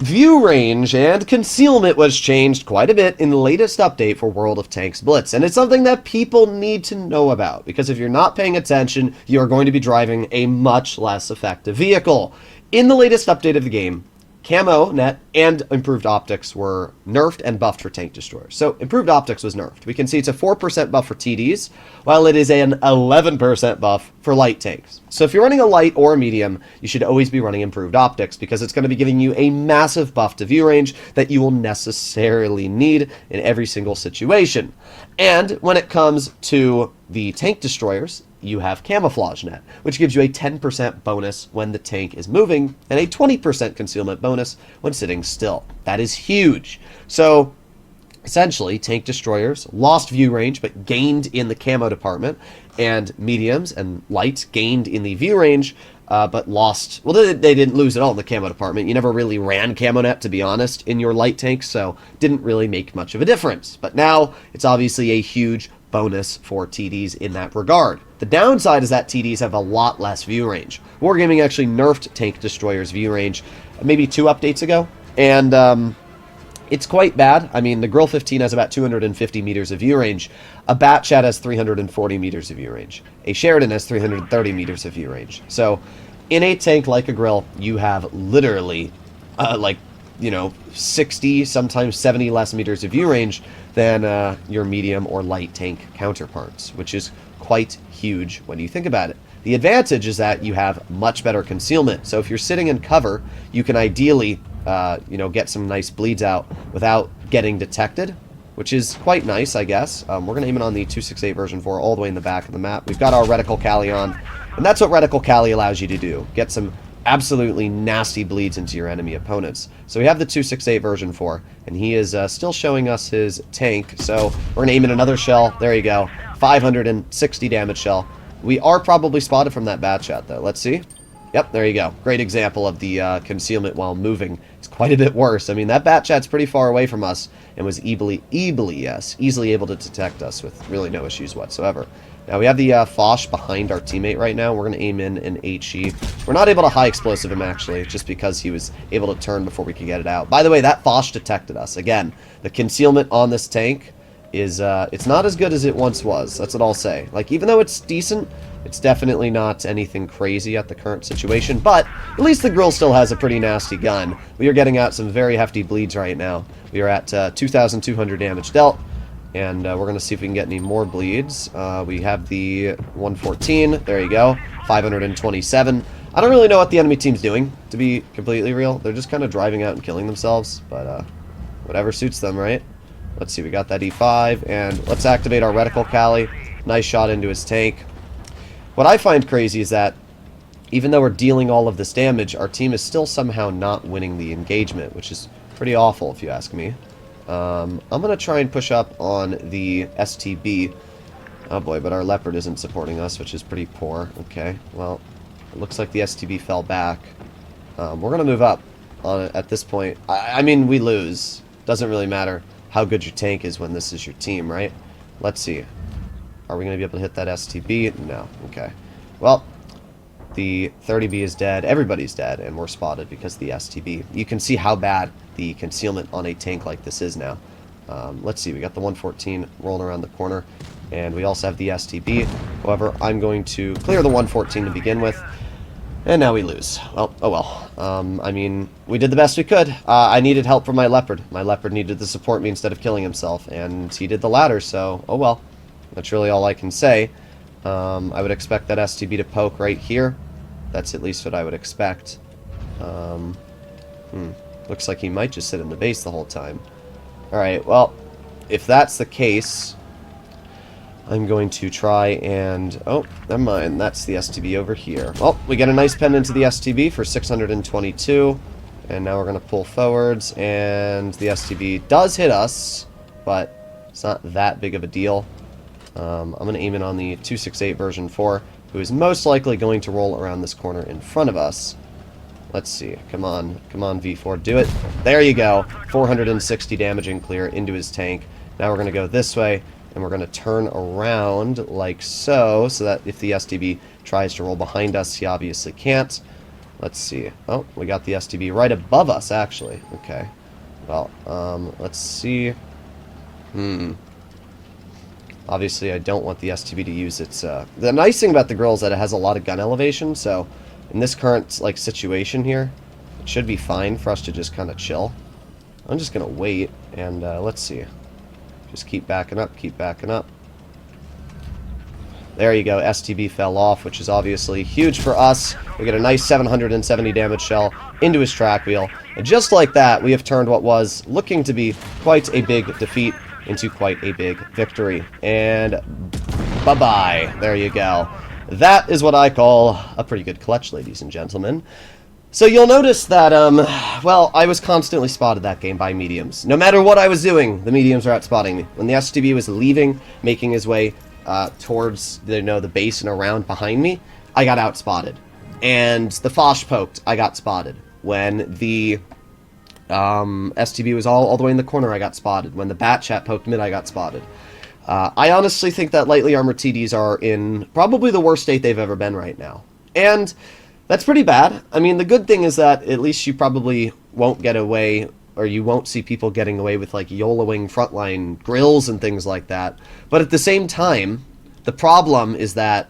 View range and concealment was changed quite a bit in the latest update for World of Tanks Blitz, and it's something that people need to know about, because if you're not paying attention, you are going to be driving a much less effective vehicle. In the latest update of the game, camo, net, and improved optics were nerfed and buffed for tank destroyers. So improved optics was nerfed. We can see it's a 4% buff for TDs, while it is an 11% buff for light tanks. So if you're running a light or a medium, you should always be running improved optics, because it's going to be giving you a massive buff to view range that you will necessarily need in every single situation. And when it comes to the tank destroyers, you have camouflage net, which gives you a 10% bonus when the tank is moving and a 20% concealment bonus when sitting still. That is huge. So essentially, tank destroyers lost view range but gained in the camo department, and mediums and lights gained in the view range but lost. Well, they didn't lose at all in the camo department. You never really ran camo net, to be honest, in your light tanks, so didn't really make much of a difference. But now it's obviously a huge bonus for TDs in that regard. The downside is that TDs have a lot less view range. Wargaming actually nerfed Tank Destroyer's view range maybe 2 updates ago, and it's quite bad. I mean, the Grille 15 has about 250 meters of view range. A Batchat has 340 meters of view range. A Sheridan has 330 meters of view range. So in a tank like a Grille, you have literally 60, sometimes 70 less meters of view range than your medium or light tank counterparts, which is quite huge when you think about it. The advantage is that you have much better concealment. So if you're sitting in cover, you can ideally get some nice bleeds out without getting detected, which is quite nice, I guess. We're going to aim it on the 268 version 4 all the way in the back of the map. We've got our Reticle Cali on, and that's what Reticle Cali allows you to do. Get some absolutely nasty bleeds into your enemy opponents. So we have the 268 version 4, and he is still showing us his tank. So we're going to aim in another shell. There you go. 560 damage shell. We are probably spotted from that Batchat, though. Let's see. Yep, there you go. Great example of the concealment while moving. It's quite a bit worse. I mean, that Batchat's pretty far away from us and was easily able to detect us with really no issues whatsoever. Now, we have the Foch behind our teammate right now. We're going to aim in an HE. We're not able to high explosive him, actually, just because he was able to turn before we could get it out. By the way, that Foch detected us. Again, the concealment on this tank is, it's not as good as it once was. That's what I'll say. Like, even though it's decent, it's definitely not anything crazy at the current situation, but at least the Grille still has a pretty nasty gun. We are getting out some very hefty bleeds right now. We are at 2,200 damage dealt, and we're going to see if we can get any more bleeds. We have the 114. There you go. 527. I don't really know what the enemy team's doing, to be completely real. They're just kind of driving out and killing themselves, but whatever suits them, right? Let's see. We got that E5, and let's activate our Reticle Cali. Nice shot into his tank. What I find crazy is that even though we're dealing all of this damage, our team is still somehow not winning the engagement, which is pretty awful if you ask me. I'm going to try and push up on the STB. Oh boy, but our Leopard isn't supporting us, which is pretty poor. Okay, well, it looks like the STB fell back. We're going to move up on it at this point. I mean, we lose. Doesn't really matter how good your tank is when this is your team, right? Let's see. Are we going to be able to hit that STB? No. Okay. Well, the 30B is dead. Everybody's dead, and we're spotted because of the STB. You can see how bad the concealment on a tank like this is now. Let's see. We got the 114 rolling around the corner, and we also have the STB. However, I'm going to clear the 114 to begin with, and now we lose. Well, oh well. I mean, we did the best we could. I needed help from my Leopard. My Leopard needed to support me instead of killing himself, and he did the latter, so oh well. That's really all I can say. I would expect that STB to poke right here. That's at least what I would expect. Looks like he might just sit in the base the whole time. Alright, well, if that's the case, I'm going to try and... Oh, never mind. That's the STB over here. Well, we get a nice pen into the STB for 622. And now we're going to pull forwards. And the STB does hit us, but it's not that big of a deal. I'm going to aim it on the 268 version 4, who is most likely going to roll around this corner in front of us. Let's see. Come on, V4, do it. There you go. 460 damage and clear into his tank. Now we're going to go this way, and we're going to turn around like so, so that if the STB tries to roll behind us, he obviously can't. Let's see. Oh, we got the STB right above us, actually. Okay. Well, let's see. Obviously, I don't want the STB to use its... The nice thing about the Grille is that it has a lot of gun elevation, so in this current, like, situation here, it should be fine for us to just kind of chill. I'm just going to wait, and let's see. Just keep backing up, keep backing up. There you go, STB fell off, which is obviously huge for us. We get a nice 770 damage shell into his track wheel. And just like that, we have turned what was looking to be quite a big defeat into quite a big victory. And bye-bye. There you go. That is what I call a pretty good clutch, ladies and gentlemen. So you'll notice that, well, I was constantly spotted that game by mediums. No matter what I was doing, the mediums were out spotting me. When the STB was leaving, making his way towards the base and around behind me, I got outspotted. And the Foch poked, I got spotted. When the STB was all the way in the corner, I got spotted. When the Bat Chat poked mid, I got spotted. I honestly think that lightly armored TDs are in probably the worst state they've ever been right now. And that's pretty bad. I mean, the good thing is that at least you probably won't get away, or you won't see people getting away with, like, YOLOing frontline grills and things like that. But at the same time, the problem is that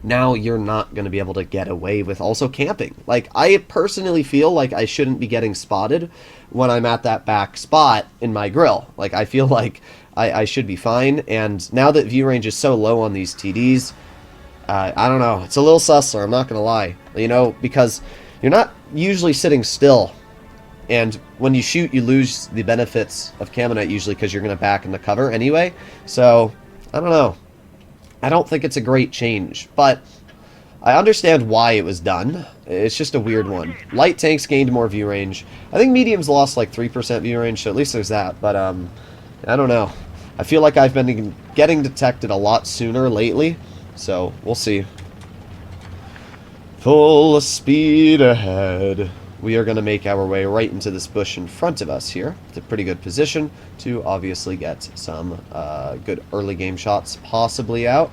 now you're not going to be able to get away with also camping. Like, I personally feel like I shouldn't be getting spotted when I'm at that back spot in my grill. Like, I feel like I should be fine, and now that view range is so low on these TDs, I don't know, it's a little sussler, I'm not going to lie. You know, because you're not usually sitting still. And when you shoot, you lose the benefits of camo net usually because you're going to back in the cover anyway. So, I don't know. I don't think it's a great change, but I understand why it was done. It's just a weird one. Light tanks gained more view range. I think mediums lost like 3% view range, so at least there's that. But, I don't know. I feel like I've been getting detected a lot sooner lately, so we'll see. Full speed ahead. We are going to make our way right into this bush in front of us here. It's a pretty good position to obviously get some good early game shots possibly out.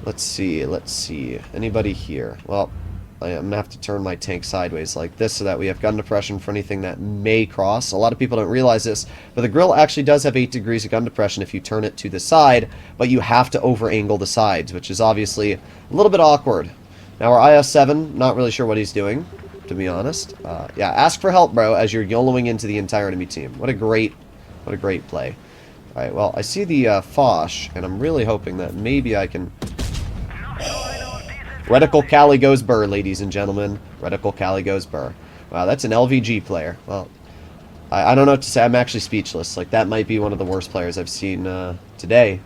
Let's see. Anybody here? Well, I'm going to have to turn my tank sideways like this so that we have gun depression for anything that may cross. A lot of people don't realize this, but the Grille actually does have 8 degrees of gun depression if you turn it to the side, but you have to over-angle the sides, which is obviously a little bit awkward. Now our IS-7, not really sure what he's doing, to be honest. Yeah, ask for help, bro, as you're YOLOing into the entire enemy team. What a great play. Alright, well, I see the Foch, and I'm really hoping that maybe I can... Reticle Cali goes burr, ladies and gentlemen. Reticle Cali goes burr. Wow, that's an LVG player. Well, I don't know what to say. I'm actually speechless. Like, that might be one of the worst players I've seen today.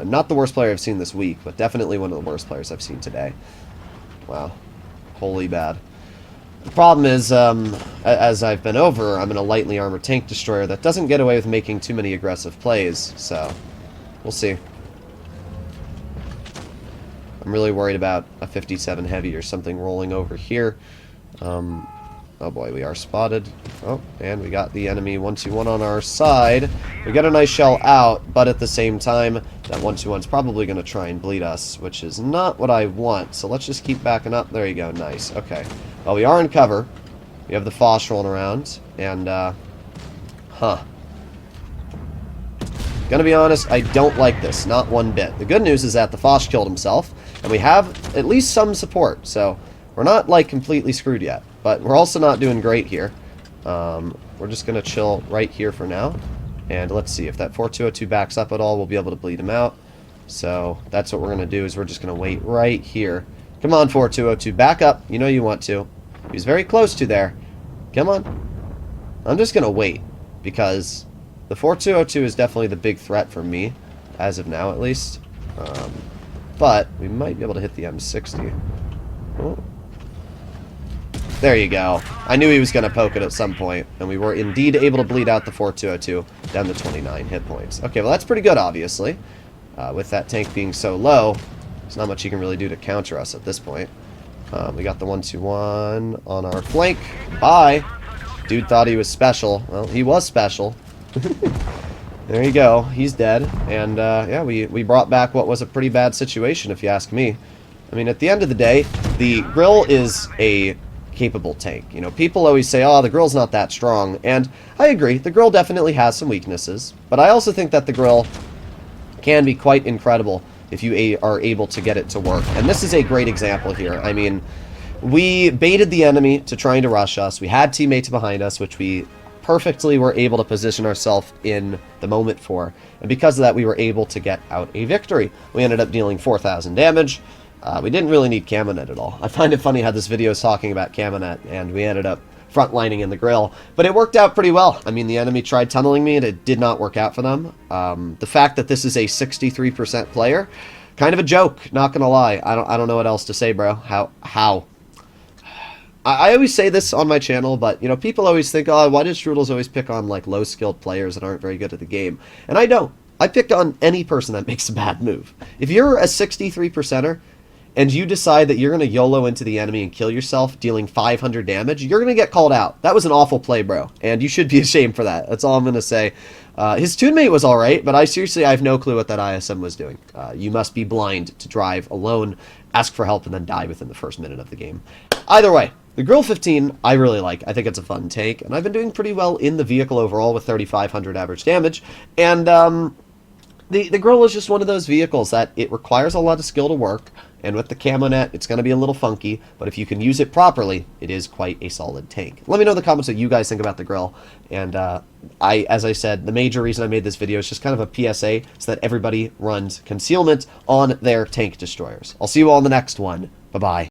Not the worst player I've seen this week, but definitely one of the worst players I've seen today. Wow. Holy bad. The problem is, as I've been over, I'm in a lightly armored tank destroyer that doesn't get away with making too many aggressive plays, so we'll see. I'm really worried about a 57 heavy or something rolling over here. Oh boy, we are spotted. Oh, and we got the enemy 121 on our side. We got a nice shell out, but at the same time, that 121's probably going to try and bleed us, which is not what I want. So let's just keep backing up. There you go. Nice. Okay. Well, we are in cover. We have the Foch rolling around, and, Gonna be honest, I don't like this. Not one bit. The good news is that the Foch killed himself, and we have at least some support, so we're not, like, completely screwed yet. But we're also not doing great here. We're just going to chill right here for now. And let's see, if that 4202 backs up at all, we'll be able to bleed him out. So that's what we're going to do, is we're just going to wait right here. Come on, 4202, back up. You know you want to. He was very close to there. Come on. I'm just going to wait, because the 4202 is definitely the big threat for me, as of now at least. But we might be able to hit the M60. Oh. There you go. I knew he was going to poke it at some point, and we were indeed able to bleed out the 4202 down to 29 hit points. Okay, well that's pretty good, obviously. With that tank being so low, there's not much you can really do to counter us at this point. We got the 121 on our flank. Bye! Dude thought he was special. Well, he was special. There you go. He's dead. And, yeah, we brought back what was a pretty bad situation, if you ask me. I mean, at the end of the day, the Grille is a capable tank. You know, people always say, oh, the Grille's not that strong, and I agree, the Grille definitely has some weaknesses, but I also think that the Grille can be quite incredible if you are able to get it to work. And this is a great example here. I mean, we baited the enemy to trying to rush us. We had teammates behind us, which we perfectly were able to position ourselves in the moment for. And because of that, we were able to get out a victory. We ended up dealing 4,000 damage. We didn't really need camo net at all. I find it funny how this video is talking about camo net, and we ended up frontlining in the Grille. But it worked out pretty well. I mean, the enemy tried tunneling me, and it did not work out for them. The fact that this is a 63% player, kind of a joke, not gonna lie. I don't know what else to say, bro. How? I always say this on my channel, but, you know, people always think, oh, why does Strudels always pick on, like, low-skilled players that aren't very good at the game? And I don't. I picked on any person that makes a bad move. If you're a 63%er, and you decide that you're going to YOLO into the enemy and kill yourself, dealing 500 damage, you're going to get called out. That was an awful play, bro, and you should be ashamed for that. That's all I'm going to say. His teammate was alright, but I have no clue what that ISM was doing. You must be blind to drive alone, ask for help, and then die within the first minute of the game. Either way, the Grille 15, I really like. I think it's a fun tank, and I've been doing pretty well in the vehicle overall with 3,500 average damage, and the Grille is just one of those vehicles that it requires a lot of skill to work, and with the camo net, it's going to be a little funky, but if you can use it properly, it is quite a solid tank. Let me know in the comments what you guys think about the Grille, and as I said, the major reason I made this video is just kind of a PSA so that everybody runs concealment on their tank destroyers. I'll see you all in the next one. Bye-bye.